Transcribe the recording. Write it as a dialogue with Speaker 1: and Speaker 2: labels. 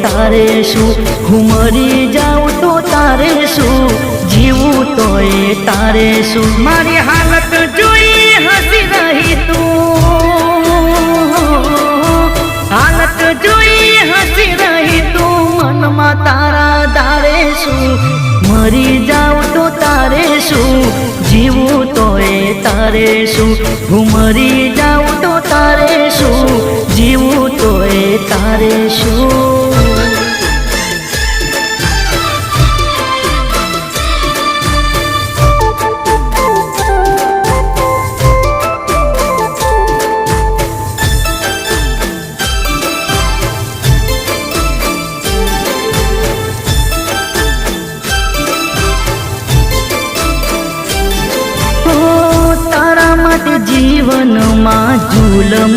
Speaker 1: તારે શું, હું મરી જાઉં તો તારે શું, જીવું તોય તારે શું. મારી હાલત જોઈ હસી રહી તું, હાલત જોઈ હસી રહી તું, મનમાં તારા ધારે શું, મરી જાઉં તો તારે શું, જીવું તોય તારે શું, હું મરી જાઉં તો તારે શું, જીવું તોય તારે શું. જીવનમાં ઝૂલમ